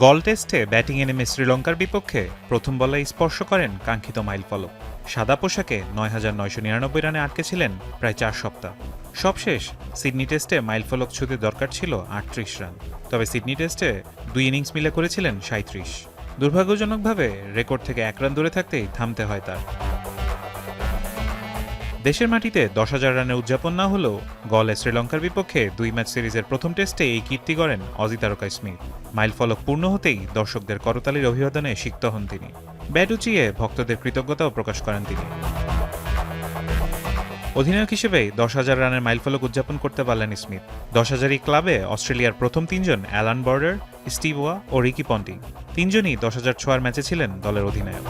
গল টেস্টে ব্যাটিংয়ে নেমে শ্রীলঙ্কার বিপক্ষে প্রথম বলেই স্পর্শ করেন কাঙ্ক্ষিত মাইলফলক। সাদা পোশাকে ৯,৯৯৯ রানে আটকে ছিলেন প্রায় ৪ সপ্তাহ। সবশেষ সিডনি টেস্টে মাইলফলক ছুঁতে দরকার ছিল ৩৮ রান, তবে সিডনি টেস্টে ২ ইনিংস মিলে করেছিলেন ৩৭। দুর্ভাগ্যজনকভাবে রেকর্ড থেকে ১ রান দূরে থাকতেই থামতে হয় তার। দেশের মাটিতে ১০,০০০ রানের উদযাপন না হলেও গলে শ্রীলঙ্কার বিপক্ষে ২ ম্যাচ সিরিজের প্রথম টেস্টে এই কীর্তি গড়েন অজি তারকা স্মিথ। মাইলফলক পূর্ণ হতেই দর্শকদের করতালির অভিবাদনে সিক্ত হন তিনি। ব্যাট উঁচিয়ে ভক্তদের কৃতজ্ঞতাও প্রকাশ করেন তিনি। অধিনায়ক হিসেবেই ১০,০০০ রানের মাইলফলক উদযাপন করতে পারলেন স্মিথ। ১০,০০০ ক্লাবে অস্ট্রেলিয়ার প্রথম ৩ জন অ্যালান বর্ডার, স্টিভ ওয়া ও রিকি পন্টিং, ৩ জনই ১০,০০০ ছোঁয়ার ম্যাচে ছিলেন দলের অধিনায়ক।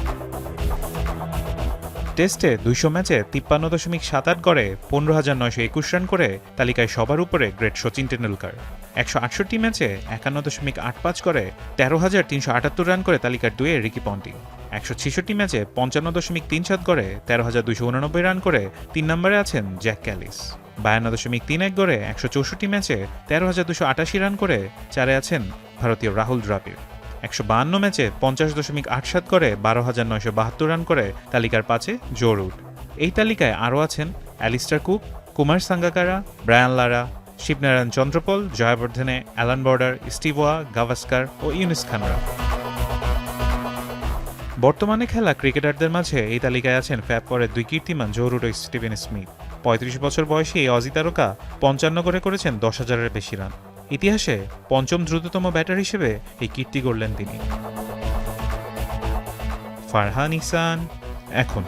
টেস্টে ২০০ ম্যাচে ৫৩.৭৮ গড়ে ১৫,৯২১ রান করে তালিকায় সবার উপরে গ্রেট শচীন টেন্ডুলকার। ১৬৮ ম্যাচে ৫১.৮৫ করে ১৩,৩৭৮ রান করে তালিকার ২-এ রিকি পন্টিং। ১৬৬ ম্যাচে ৫৫.৩৭ গড়ে ১৩,২৮৯ রান করে ৩ নম্বরে আছেন জ্যাক ক্যালিস। ৫২.৩১ গড়ে ১৬৪ ম্যাচে ১৩,২৮৮ রান করে ৪-এ আছেন ভারতীয় রাহুল দ্রাবিড়। ১৫২ ম্যাচে ৫০.৮৭ করে ১২,৯৭২ রান করে তালিকার ৫-এ জো রুট। এই তালিকায় আরও আছেন Alastair Cook, Kumar Sangakkara, Brian Lara, Shivnarine Chanderpaul, Jayawardene, Allan Border, Steve Waugh, Gavaskar ও ইউনুস খানরা। বর্তমানে খেলা ক্রিকেটারদের মাঝে এই তালিকায় আছেন ফ্যাব পরের ২ কীর্তিমান জো রুট ও স্টিভেন স্মিথ। ৩৫ বছর বয়সী এই অজি তারকা ৫৫ করে করেছেন ১০,০০০-এর বেশি রান। ইতিহাসে পঞ্চম দ্রুততম ব্যাটার হিসেবে এই কীর্তি গড়লেন তিনি। ফারহান ইহসান, এখন।